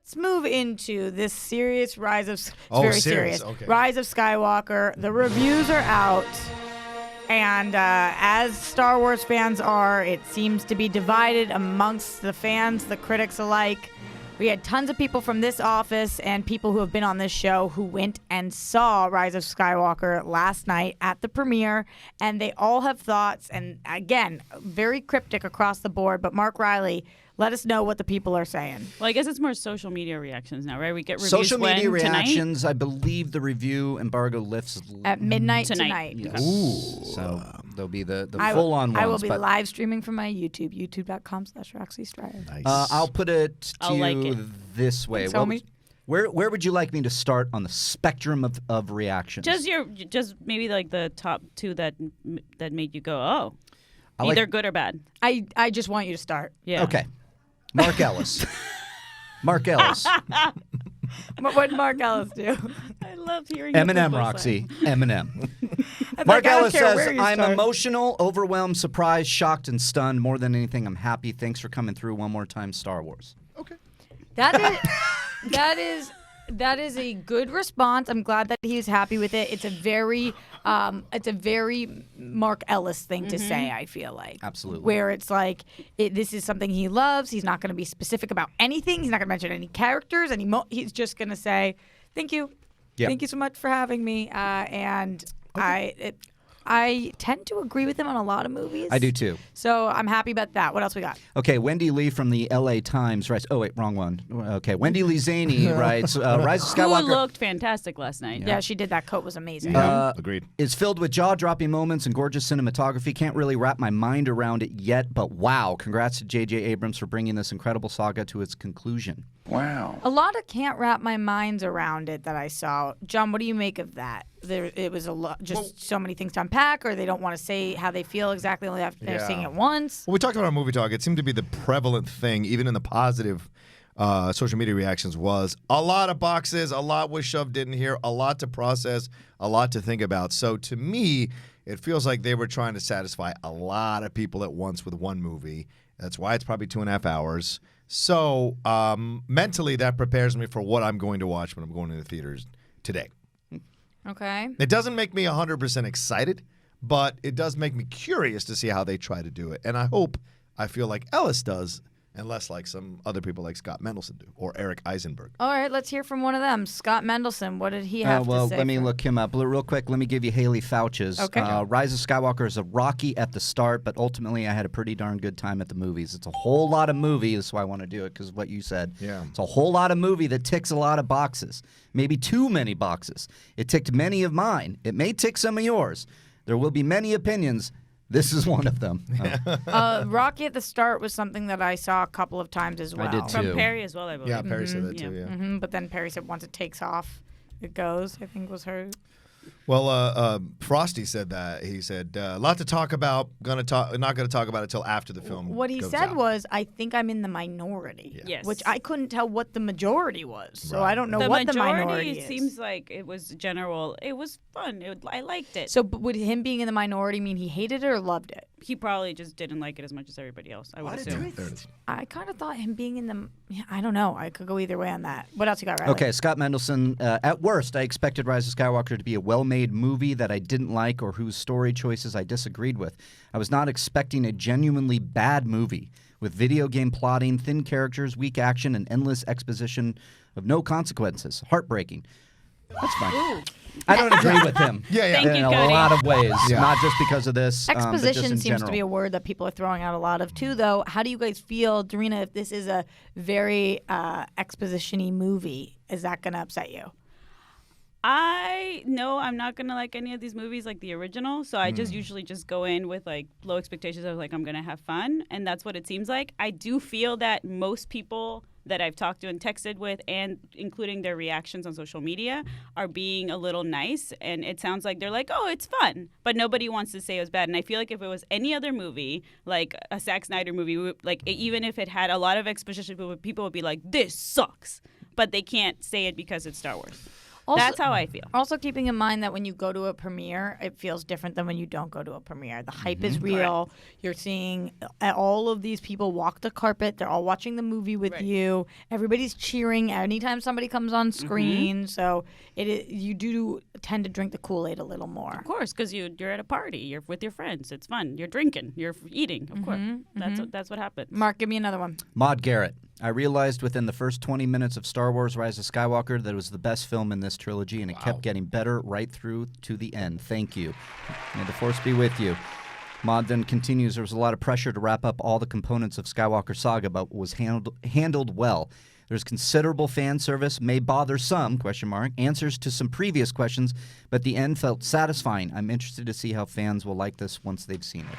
let's move into this serious Rise of. It's Oh, very serious. serious. Okay. Rise of Skywalker. The reviews are out, and as Star Wars fans are, it seems to be divided amongst the fans, the critics alike. We had tons of people from this office and people who have been on this show who went and saw Rise of Skywalker last night at the premiere, and they all have thoughts, and again, very cryptic across the board. But Mark Riley, let us know what the people are saying. Well, I guess it's more social media reactions now, right? We get reviews Social media when? reactions. I believe the review embargo lifts At midnight Tonight. tonight. Yes. Ooh. So there'll be the I full-on ones. I will be but, live streaming from my YouTube, youtube.com/RoxyStryer. Nice. I'll put it to I'll like you it. this way. Tell What me. would- Where would you like me to start on the spectrum of reactions? Just maybe like the top two that made you go, oh, I like- either good or bad. I just want you to start. Yeah. Okay. Mark Ellis. Mark Ellis. What did Mark Ellis do? I love hearing the Eminem, people Roxy. say. Eminem. Like, Mark I don't Ellis care says, where you I'm start." emotional, overwhelmed, surprised, shocked, and stunned. More than anything, I'm happy. Thanks for coming through one more time, Star Wars. That is a good response. I'm glad that he's happy with it. It's a very Mark Ellis thing to say, I feel like. Absolutely. Where it's like, this is something he loves. He's not going to be specific about anything. He's not going to mention any characters. He's just going to say, thank you. Yep. Thank you so much for having me. I tend to agree with him on a lot of movies. I do too. So I'm happy about that. What else we got? Okay, Wendy Lee from the LA Times writes, oh, wait, wrong one. Okay, Wendy Lee Zaney writes, Rise of Who Skywalker looked fantastic last night. Yeah, she did. That coat was amazing. Yeah, agreed. is filled with jaw-dropping moments and gorgeous cinematography. Can't really wrap my mind around it yet, but wow, congrats to J.J. Abrams for bringing this incredible saga to its conclusion. Wow. A lot of can't wrap my minds around it that I saw. John, what do you make of that? It was a lot, so many things to unpack, or they don't want to say how they feel exactly only after they're seeing it once. Well, we talked about on Movie Talk. It seemed to be the prevalent thing, even in the positive social media reactions, was a lot of boxes, a lot was shoved in here, a lot to process, a lot to think about. So to me, it feels like they were trying to satisfy a lot of people at once with one movie. That's why it's probably 2.5 hours. So mentally, that prepares me for what I'm going to watch when I'm going to the theaters today. Okay. It doesn't make me 100% excited, but it does make me curious to see how they try to do it. And I feel like Ellis does, and less like some other people like Scott Mendelson do, or Eric Eisenberg. All right, let's hear from one of them. Scott Mendelson, what did he have to say? Let me look him up. Real quick, let me give you Haley Fouch's. Okay. Rise of Skywalker is a rocky at the start, but ultimately I had a pretty darn good time at the movies. It's a whole lot of movie. That's why I want to do it, because of what you said. Yeah. It's a whole lot of movie that ticks a lot of boxes. Maybe too many boxes. It ticked many of mine. It may tick some of yours. There will be many opinions. This is one of them. Rocky at the start was something that I saw a couple of times as well. I did too. From Perry as well, I believe. Yeah, Perry said that too, yeah. But then Perry said once it takes off, it goes, I think was her. Well, Frosty said that. He said, a lot to talk about. Not going to talk about it till after the film What he goes said out. was, I think I'm in the minority. Yes. Which I couldn't tell what the majority was. So Right. I don't know The what the majority, minority it is. seems like it was general. It was fun. I liked it. So but would him being in the minority mean he hated it or loved it? He probably just didn't like it as much as everybody else, I would assume. There it is. I kind of thought him being in the. Yeah, I don't know. I could go either way on that. What else you got, Riley? Okay, Scott Mendelson. At worst, I expected Rise of Skywalker to be a well-made movie that I didn't like or whose story choices I disagreed with. I was not expecting a genuinely bad movie with video game plotting, thin characters, weak action, and endless exposition of no consequences. Heartbreaking. That's fine. I don't agree with him. Yeah. Thank in you, a Cody. lot of ways, Yeah. not just because of this. but just Exposition in seems to be a general. word that people are throwing out a lot of too, though. How do you guys feel, Dorina, if this is a very exposition-y movie? Is that going to upset you? I'm not gonna like any of these movies like the original, so I just usually just go in with like low expectations of like I'm gonna have fun, and that's what it seems like. I do feel that most people that I've talked to and texted with, and including their reactions on social media, are being a little nice, and it sounds like they're like, oh, it's fun, but nobody wants to say it was bad. And I feel like if it was any other movie, like a Zack Snyder movie, like even if it had a lot of exposition, people would be like, this sucks, but they can't say it because it's Star Wars. That's how I feel. Also, keeping in mind that when you go to a premiere, it feels different than when you don't go to a premiere. The hype is real. You're seeing all of these people walk the carpet. They're all watching the movie with you. Everybody's cheering anytime somebody comes on screen. So you do tend to drink the Kool-Aid a little more. Of course, because you're at a party. You're with your friends. It's fun. You're drinking. You're eating. Of course. That's what happens. Mark, give me another one. Maud Garrett. I realized within the first 20 minutes of Star Wars Rise of Skywalker that it was the best film in this trilogy, and it kept getting better right through to the end. Thank you. May the Force be with you. Maud then continues, there was a lot of pressure to wrap up all the components of Skywalker Saga, but was handled well. There's considerable fan service, may bother some, answers to some previous questions, but the end felt satisfying. I'm interested to see how fans will like this once they've seen it.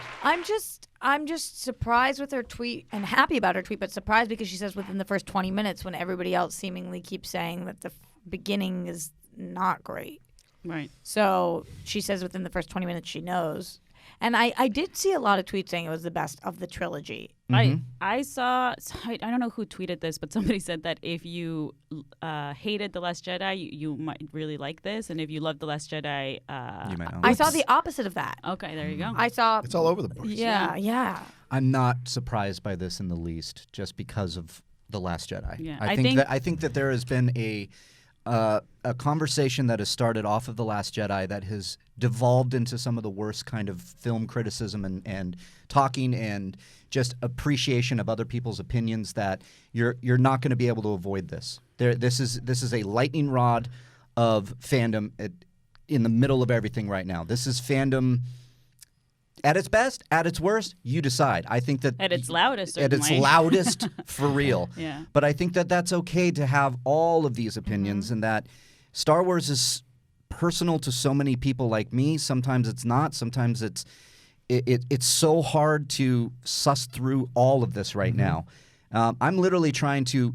I'm just surprised with her tweet and happy about her tweet, but surprised because she says within the first 20 minutes when everybody else seemingly keeps saying that the beginning is not great. Right. So she says within the first 20 minutes she knows. And I did see a lot of tweets saying it was the best of the trilogy. I saw, I don't know who tweeted this, but somebody said that if you hated The Last Jedi, you might really like this. And if you loved The Last Jedi... You might not. I saw the opposite of that. Okay, there you go. I saw... It's all over the place. Yeah. I'm not surprised by this in the least, just because of The Last Jedi. Yeah, I think that there has been a conversation that has started off of The Last Jedi that has devolved into some of the worst kind of film criticism and talking and just appreciation of other people's opinions that you're not going to be able to avoid this. This is a lightning rod of fandom in the middle of everything right now. This is fandom at its best, at its worst, you decide. I think that At its loudest, at its certainly. loudest, for real. Yeah. But I think that that's okay to have all of these opinions, and that Star Wars is personal to so many people like me. Sometimes it's not. Sometimes it's so hard to suss through all of this right now. I'm literally trying to.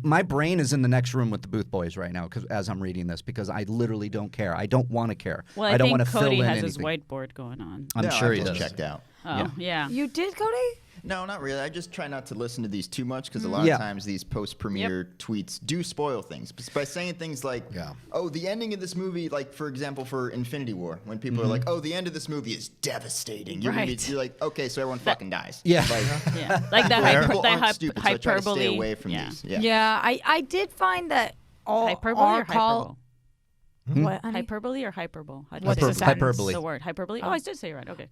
My brain is in the next room with the Booth Boys right now as I'm reading this, because I literally don't care. I don't want to care. Well, I don't think want to fill Cody in has anything. his whiteboard going on. I'm sure he I does. checked out. Oh, yeah. You did, Cody? No, not really. I just try not to listen to these too much because a lot of times these post-premiere tweets do spoil things by saying things like, "Oh, the ending of this movie," like for example, for Infinity War, when people are like, "Oh, the end of this movie is devastating," you're like, "Okay, so everyone fucking dies." Yeah. Like People aren't stupid, so I try to hyperbole. stay away from these. Yeah, I did find that all Hyperbole our or call. hyperbole? What? honey? Hyperbole or hyperbole? How do you What's say the it? sentence? Hyperbole. The word hyperbole. Oh, I did say it right. Okay.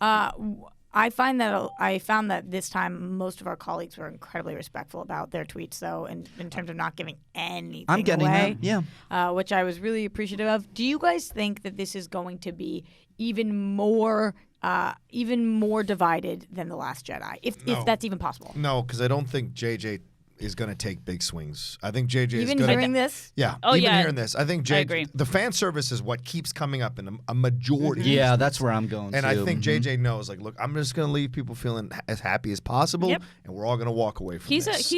I found that this time most of our colleagues were incredibly respectful about their tweets, though, in terms of not giving anything I'm getting away. that. Yeah. Which I was really appreciative of. Do you guys think that this is going to be even more divided than The Last Jedi, if that's even possible? No, because I don't think JJ is going to take big swings. I think JJ is Even going to... hearing this? Yeah, Oh, even yeah. hearing this. I think JJ... I agree. The fan service is what keeps coming up in a majority of Yeah, these that's where I'm going And to. I think JJ knows, like, look, I'm just going to leave people feeling as happy as possible, Yep. and we're all going to walk away from He's this.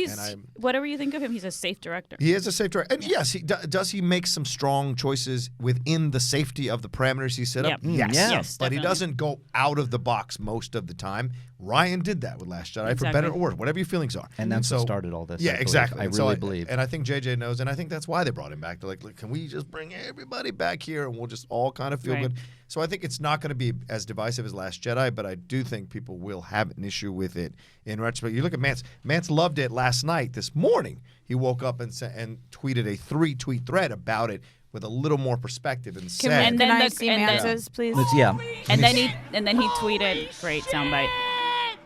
whatever you think of him, he's a safe director. He is a safe director. And yes, does he make some strong choices within the safety of the parameters he set up? Yep. Yes. Yeah. Yes, But he definitely. doesn't go out of the box most of the time. Ryan did that with Last Jedi, for Exactly. better or worse, whatever your feelings are. And that's so, what started all this. Yeah, I believe. exactly. I And really so believe. And I think JJ knows, and I think that's why they brought him back. They're like, look, can we just bring everybody back here and we'll just all kind of feel Right. good? So I think it's not going to be as divisive as Last Jedi, but I do think people will have an issue with it in retrospect. You look at Mance. Mance loved it last night. This morning, he woke up and tweeted a 3-tweet thread about it with a little more perspective and said, And then Can I the- see and then- Mance's, please? And then he tweeted, great soundbite.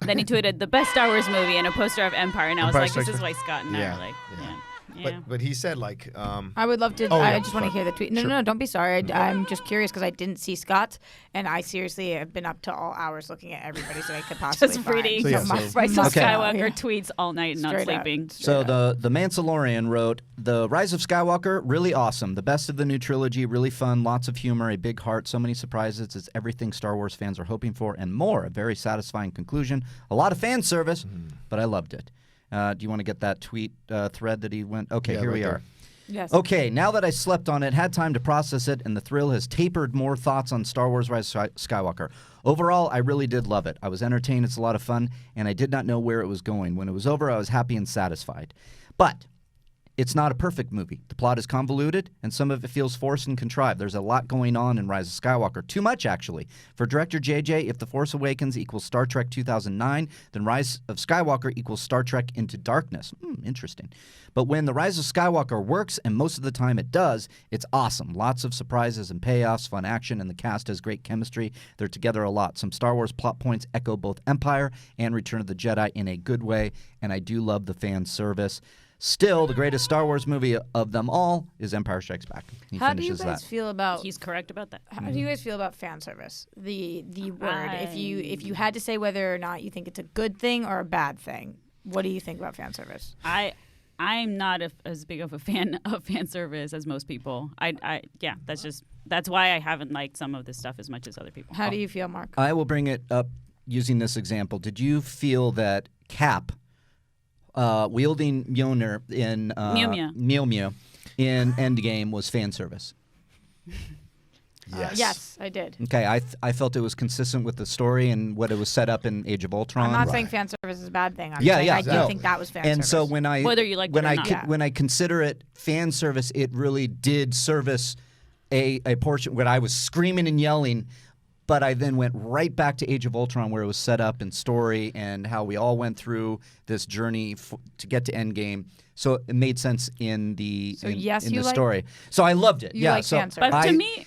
Then he tweeted the best Star Wars movie and a poster of Empire, and I was Empire like, this Strikes is Back. why Scott and I Yeah, are like, yeah. yeah. But he said, like, I would love to. Oh, I yeah, just want to sorry. hear the tweet. No, Sure. no, don't be sorry. I'm just curious because I didn't see Scott's, and I seriously have been up to all hours looking at everybody's that I could possibly Just find. reading So, yeah, my- so- Rise of my- Skywalker yeah. tweets all night and not Straight up. sleeping. So the Mansalorian wrote, "The Rise of Skywalker, really awesome. The best of the new trilogy, really fun, lots of humor, a big heart, so many surprises. It's everything Star Wars fans are hoping for and more. A very satisfying conclusion. A lot of fan service, but I loved it." Do you want to get that tweet thread that he went? Okay, Yeah, here right we there. are. Yes. Okay, now that I slept on it, had time to process it, and the thrill has tapered more thoughts on Star Wars Rise of Skywalker. Overall, I really did love it. I was entertained, it's a lot of fun, and I did not know where it was going. When it was over, I was happy and satisfied. But it's not a perfect movie. The plot is convoluted, and some of it feels forced and contrived. There's a lot going on in Rise of Skywalker. Too much, actually. For director JJ, if The Force Awakens equals Star Trek 2009, then Rise of Skywalker equals Star Trek Into Darkness. Interesting. But when The Rise of Skywalker works, and most of the time it does, it's awesome. Lots of surprises and payoffs, fun action, and the cast has great chemistry. They're together a lot. Some Star Wars plot points echo both Empire and Return of the Jedi in a good way, and I do love the fan service. Still, the greatest Star Wars movie of them all is Empire Strikes Back. He How do you finishes guys that. feel about? He's correct about that. How do you guys feel about fan service? The word. If you had to say whether or not you think it's a good thing or a bad thing, what do you think about fan service? I'm not as big of a fan of fan service as most people. Yeah, that's why I haven't liked some of this stuff as much as other people. How do you feel, Mark? I will bring it up using this example. Did you feel that Cap wielding Mjolnir in Mew in Endgame was fan service? Yes. Yes, I did. Okay, I felt it was consistent with the story and what it was set up in Age of Ultron. I'm not saying fan service is a bad thing. I'm Yeah, saying yeah, I do no. think that was fan And service. so when I Whether you liked it or not. when I consider it fan service, it really did service a portion when I was screaming and yelling. But I then went right back to Age of Ultron, where it was set up in story and how we all went through this journey to get to Endgame. So it made sense in the story. So I loved it. You Yeah. like So fan service. But to me,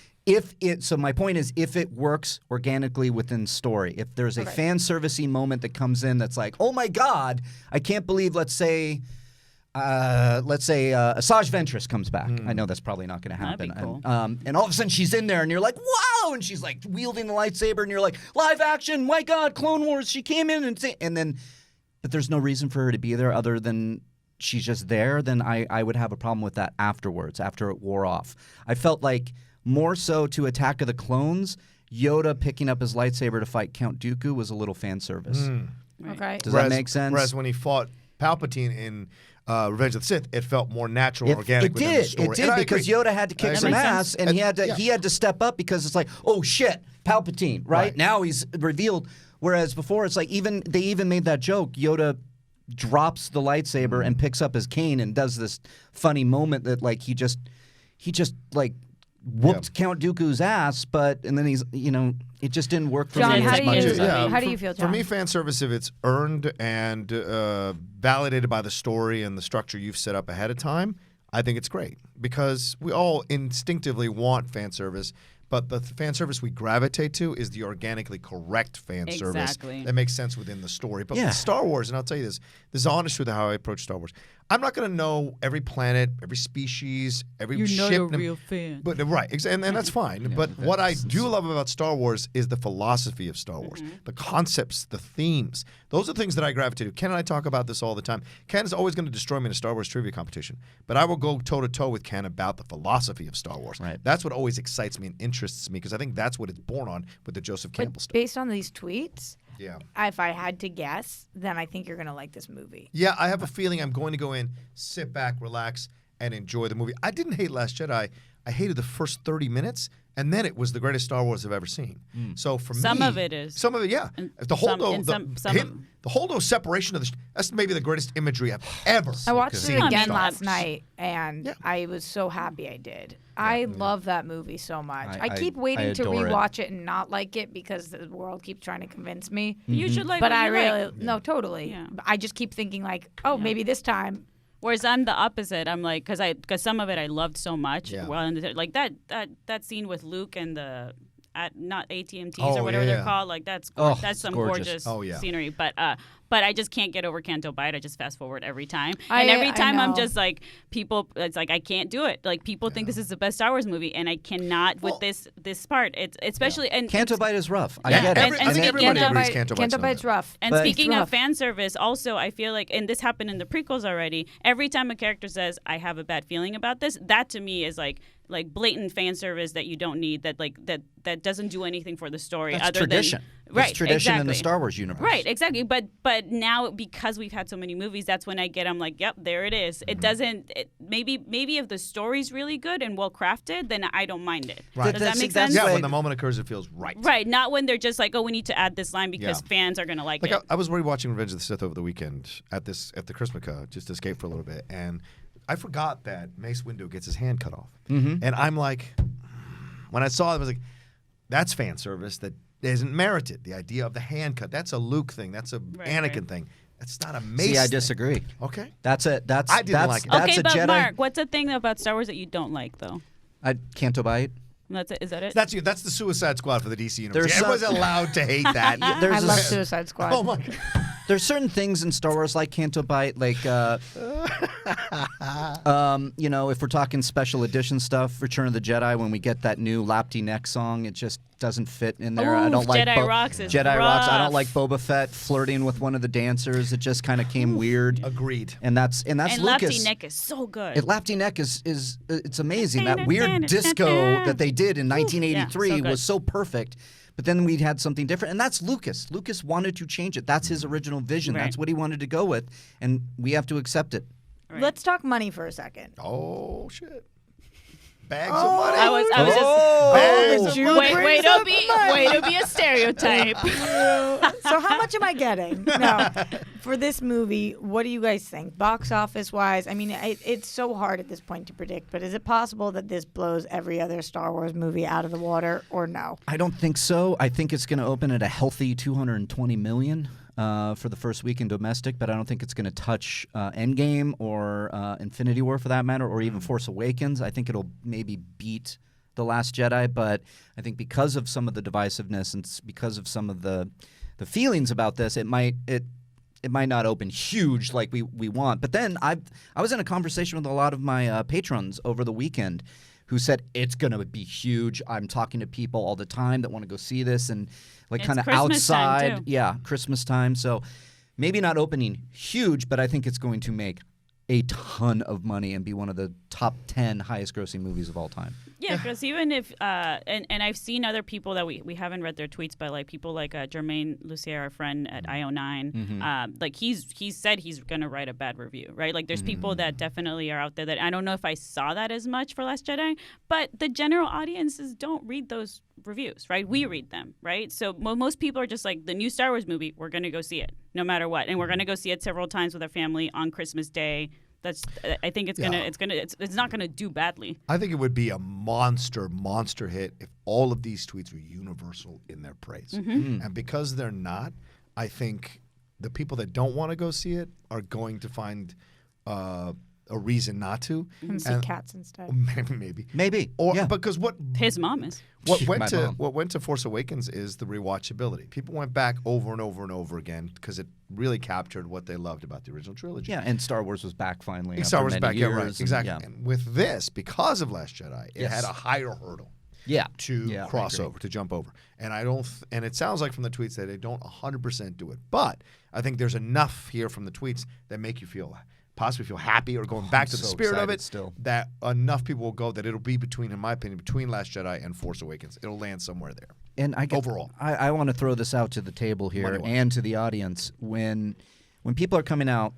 so my point is, if it works organically within story, if there's a fan servicey moment that comes in that's like, oh my God, I can't believe, let's say Asajj Ventress comes back. I know that's probably not going to happen. That'd be cool. And all of a sudden she's in there, and you're like, wow! And she's like wielding the lightsaber, and you're like, live action! My God, Clone Wars! She came in and then, but there's no reason for her to be there other than she's just there. Then I would have a problem with that afterwards, after it wore off. I felt like more so to Attack of the Clones, Yoda picking up his lightsaber to fight Count Dooku was a little fan service. Okay. Does that make sense? Whereas when he fought Palpatine in Revenge of the Sith, it felt more natural and organic within the story. It did because Yoda had to kick some ass, and he had to step up because it's like, oh shit, Palpatine, right? Now he's revealed. Whereas before, it's like they even made that joke. Yoda drops the lightsaber and picks up his cane and does this funny moment that like he just like whooped Count Dooku's ass, and then he's it just didn't work for John, me how as do much you- as Yeah. How do you feel, John? For me, fan service, if it's earned and validated by the story and the structure you've set up ahead of time, I think it's great because we all instinctively want fan service. But the fan service we gravitate to is the organically correct fan service Exactly. that makes sense within the story. But with Star Wars, and I'll tell you this is honest with how I approach Star Wars. I'm not going to know every planet, every species, every ship. You're not a real fan. But and that's fine. But what I do love about Star Wars is the philosophy of Star Wars, the concepts, the themes. Those are things that I gravitate to. Ken and I talk about this all the time. Ken is always going to destroy me in a Star Wars trivia competition, but I will go toe-to-toe with Ken about the philosophy of Star Wars. Right. That's what always excites me and interests me because I think that's what it's born on with the Joseph Campbell stuff. Based on these tweets, Yeah. if I had to guess, then I think you're going to like this movie. Yeah, I have a feeling I'm going to go in, sit back, relax, and enjoy the movie. I didn't hate Last Jedi. I hated the first 30 minutes, and then it was the greatest Star Wars I've ever seen. So for me, Some of it is. Some of it, yeah. And If the Holdo separation of that's maybe the greatest imagery I've ever seen. I watched seen it in again Star last Wars. night, and I was so happy I did. I love that movie so much. I keep waiting to adore it. rewatch it and not like it because the world keeps trying to convince me. You should like. But what I you really, like. no, totally. Yeah. I just keep thinking like, oh, maybe this time. Whereas I'm the opposite. I'm like, because some of it I loved so much. Yeah. Well, and like that scene with Luke and the not ATMTs Oh, or whatever yeah. they're called. Like that's Oh, that's some gorgeous. gorgeous scenery. But I just can't get over Canto Bight. I just fast forward every time. I And every time I'm know. just like, people, it's like I can't do it. Like people think this is the best Star Wars movie, and I cannot with this part. It's especially and Canto Bight is rough. I Yeah, get it. and everybody Canto agrees Bight- Canto Bight's Canto Bight's rough. And But- speaking It's of rough. fan service, also I feel like, and this happened in the prequels already. Every time a character says, "I have a bad feeling about this," that to me is like blatant fan service that you don't need. That doesn't do anything for the story. That's other tradition. Than, right, It's tradition in the exactly. Star Wars universe. Right, exactly. But now because we've had so many movies, that's when I'm like, yep, there it is. It doesn't. Maybe if the story's really good and well crafted, then I don't mind it. Right. Does that That's- make that's sense? Yeah, way- when the moment occurs, it feels right. Right. Not when they're just like, oh, we need to add this line because Yeah. fans are gonna like Like it. I was rewatching Revenge of the Sith over the weekend at the Christmas just to escape for a little bit, and I forgot that Mace Windu gets his hand cut off, and I'm like, when I saw it, I was like, that's fan service that isn't merited. The idea of the hand cut, that's a Luke thing, that's a Anakin thing. That's not a Mace. See, I thing. disagree. Okay, That's it. I didn't like it. That's Okay, a but Jedi. Mark, what's the thing about Star Wars that you don't like, though? Canto Bite. That's it. Is that it? that's you. That's the Suicide Squad for the DC universe. There's Everyone's allowed to hate that. I love Suicide Squad. Oh my God. There's certain things in Star Wars like Canto Bite, like, you know, if we're talking special edition stuff, Return of the Jedi, when we get that new Lapti Neck song, it just doesn't fit in there. I Oof, don't like Jedi Rocks is Jedi Rocks. I don't rough. like Boba Fett flirting with one of the dancers. It just kind of came weird. Agreed. And that's and Lucas. Lefty Neck is so good. Lapti Neck is it's amazing. That weird disco that they did in 1983 so good. was so perfect. But then we had something different, and that's Lucas. Lucas wanted to change it. That's his original vision. Right. That's what he wanted to go with, and we have to accept it. Right. Let's talk money for a second. Oh shit. Bags of money. I was Bags Oh, of Jew money. way brings up to be money. way to be a stereotype. So how much am I getting? No, for this movie, what do you guys think? Box office wise, I mean, it's so hard at this point to predict. But is it possible that this blows every other Star Wars movie out of the water, or no? I don't think so. I think it's going to open at a healthy $220 million for the first week in domestic, but I don't think it's going to touch Endgame or Infinity War for that matter, or even Force Awakens. I think it'll maybe beat The Last Jedi, but I think because of some of the divisiveness and because of some of the feelings about this, it might not open huge like we want. But then I was in a conversation with a lot of my patrons over the weekend who said it's going to be huge. I'm talking to people all the time that want to go see this and like It's kind of Christmas time, outside. too. Yeah, Christmas time. So maybe not opening huge, but I think it's going to make a ton of money and be one of the top 10 highest grossing movies of all time. Yeah, because even if and I've seen other people that we haven't read their tweets, but like people like Jermaine Lucier, our friend at IO9, like he's said he's gonna write a bad review, right? Like there's people that definitely are out there that I don't know if I saw that as much for Last Jedi, but the general audiences don't read those reviews, right? We read them, right? So most people are just like the new Star Wars movie, we're gonna go see it no matter what, and we're gonna go see it several times with our family on Christmas Day. I think it's not gonna do badly. I think it would be a monster hit if all of these tweets were universal in their praise. And because they're not, I think the people that don't want to go see it are going to find a reason not to. And see Cats instead. Maybe. Or yeah. because what His mom is. what went to Force Awakens is the rewatchability. People went back over and over and over again because it really captured what they loved about the original trilogy. Yeah, and Star Wars was back finally. Star after Wars many back, yeah, years, right, and- exactly. yeah. And with this, because of Last Jedi, it Yes. had a higher hurdle. Yeah. To Yeah, I cross agree. over, to jump over. And I don't and it sounds like from the tweets that they don't 100% do it. But I think there's enough here from the tweets that make you possibly feel happy or going back to the so spirit of excited it still. that enough people will go that it'll be in my opinion, between Last Jedi and Force Awakens. It'll land somewhere there. And Overall. I want to throw this out to the table here Money-wise. and to the audience. When people are coming out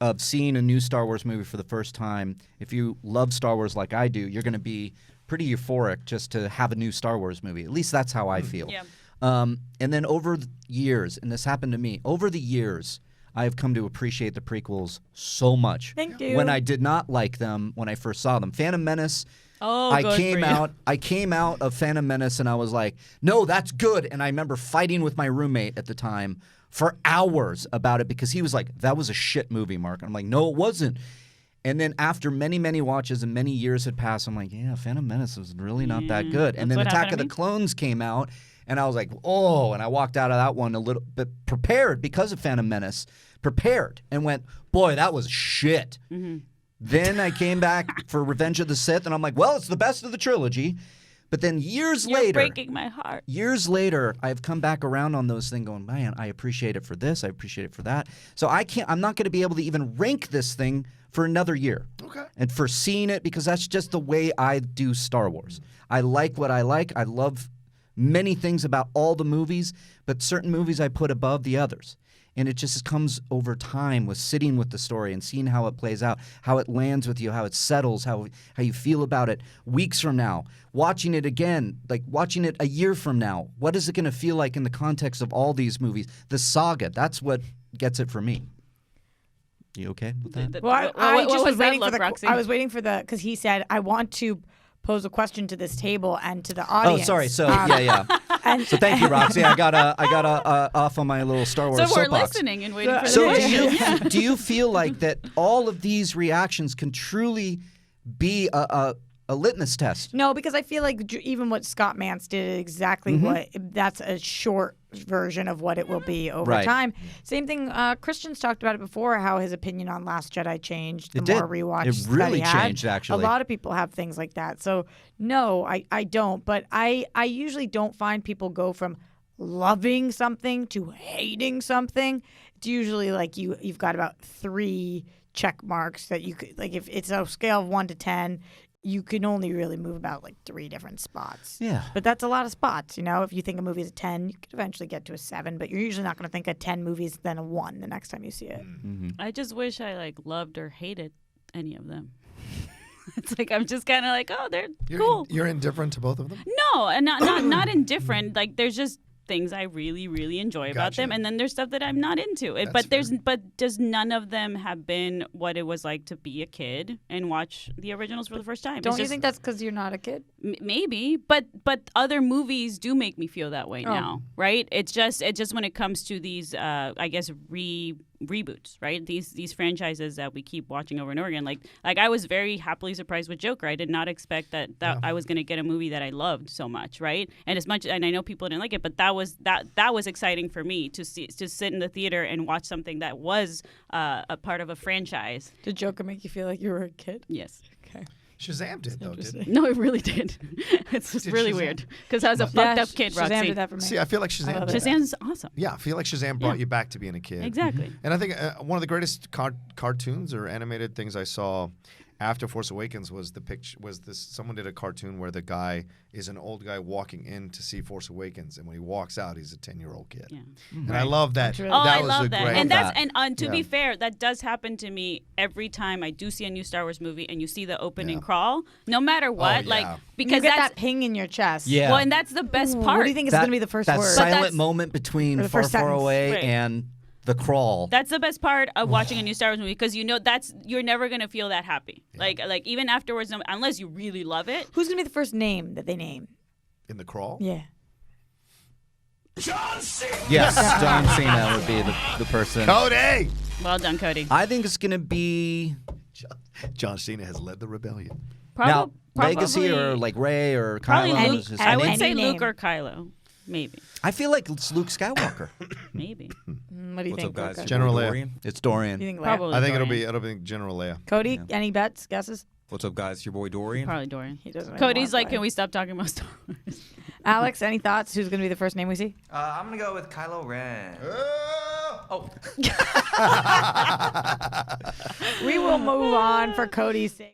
of seeing a new Star Wars movie for the first time, if you love Star Wars like I do, you're going to be pretty euphoric just to have a new Star Wars movie. At least that's how I feel. Yeah. And then over the years, and this happened to me, over the years, I have come to appreciate the prequels so much. Thank you. When I did not like them when I first saw them. Phantom Menace, Oh, I good came for you. out. I came out of Phantom Menace and I was like, "No, that's good." And I remember fighting with my roommate at the time for hours about it because he was like, "That was a shit movie, Mark." And I'm like, "No, it wasn't." And then after many, many watches and many years had passed, I'm like, "Yeah, Phantom Menace was really not that good." And that's then what Attack happened of to the me. Clones came out, and I was like, "Oh!" And I walked out of that one a little bit prepared because of Phantom Menace, prepared, and went, "Boy, that was shit." Then I came back for Revenge of the Sith, and I'm like, well, it's the best of the trilogy. But then years You're later, breaking my heart. I've come back around on those things going, man, I appreciate it for this, I appreciate it for that. So I'm not going to be able to even rank this thing for another year. Okay. And for seeing it, because that's just the way I do Star Wars. I like what I like. I love many things about all the movies, but certain movies I put above the others. And it just comes over time with sitting with the story and seeing how it plays out, how it lands with you, how it settles, how you feel about it weeks from now. Watching it again, like watching it a year from now. What is it going to feel like in the context of all these movies? The saga, that's what gets it for me. you okay with that? Well, What I just was was that waiting for look, the. Roxy? I was waiting for the because he said I want to pose a question to this table and to the audience. Oh, sorry. So And- So thank you, Roxy. I got off on my little Star Wars So we're soapbox. listening and waiting for the So question. do you feel like that all of these reactions can truly be a litmus test? No, because I feel like even what Scott Mance did is exactly what that's a short version of what it will be over Right. time. Same thing. Christian's talked about it before. How his opinion on Last Jedi changed the It did. more rewatches It really that he had. changed, actually. A lot of people have things like that. So no, I don't. But I usually don't find people go from loving something to hating something. It's usually like you've got about 3 check marks that you could like. If it's a scale of 1 to 10. You can only really move about like 3 different spots. Yeah. But that's a lot of spots, you know? If you think a movie is a 10, you could eventually get to a 7, but you're usually not going to think a 10 movies than a 1 the next time you see it. I just wish I like loved or hated any of them. It's like I'm just kind of like, oh, they're cool. You're indifferent to both of them? No, and not indifferent. Like there's just things I really really enjoy about Gotcha. them, and then there's stuff that I'm not into. But does none of them have been what it was like to be a kid and watch the originals for the first time? Don't you think that's because you're not a kid? Maybe, but other movies do make me feel that way now, right? It's just when it comes to these, I guess reboots, right? These franchises that we keep watching over and over again. Like I was very happily surprised with Joker. I did not expect that I was going to get a movie that I loved so much, right? And I know people didn't like it, but that was exciting for me to sit in the theater and watch something that was a part of a franchise. Did Joker make you feel like you were a kid? Yes. Okay. Shazam did, though, didn't it? No, it really did. It's just Did really Shazam? weird because I was a fucked up kid, Shazam Roxy. did that for me. See, I feel like Shazam did that. Shazam's awesome. Yeah, I feel like Shazam brought you back to being a kid. Exactly. And I think one of the greatest cartoons or animated things I saw after Force Awakens was someone did a cartoon where the guy is an old guy walking in to see Force Awakens, and when he walks out, he's a 10-year-old kid. Yeah. And I love that. really- Oh, that I was love a that. great. And to be Yeah. fair, that does happen to me every time I do see a new Star Wars movie and you see the opening crawl. No matter what, yeah. like You because get that's that ping in your chest. Yeah. well, and that's the best Ooh, part. What do you think is going to be the first that word? silent that's- moment between Or the Far, first Far sentence. Away Right. and the crawl. That's the best part of watching a new Star Wars movie because you know you're never gonna feel that happy. Like even afterwards, unless you really love it. Who's going to be the first name that they name? In the crawl? Yeah. Yes, John Cena would be the person. Cody! Well done, Cody. I think it's going to be John Cena has led the rebellion. now Probably Legacy or like Ray or probably Kylo. Luke. is his I name. would say Any Luke name. or Kylo. Maybe. I feel like it's Luke Skywalker. Maybe. What do you What's think? up, guys? Luca? General Your boy Leia. Dorian. It's Dorian. You think Leia? Probably. I think Dorian. it'll be General Leia. Cody, any bets, guesses? What's up, guys? Your boy Dorian. Probably Dorian. He doesn't really Cody's wanna like, play. can we stop talking about Star Wars? Alex, any thoughts? Who's going to be the first name we see? I'm gonna go with Kylo Ren. We will move on for Cody's sake.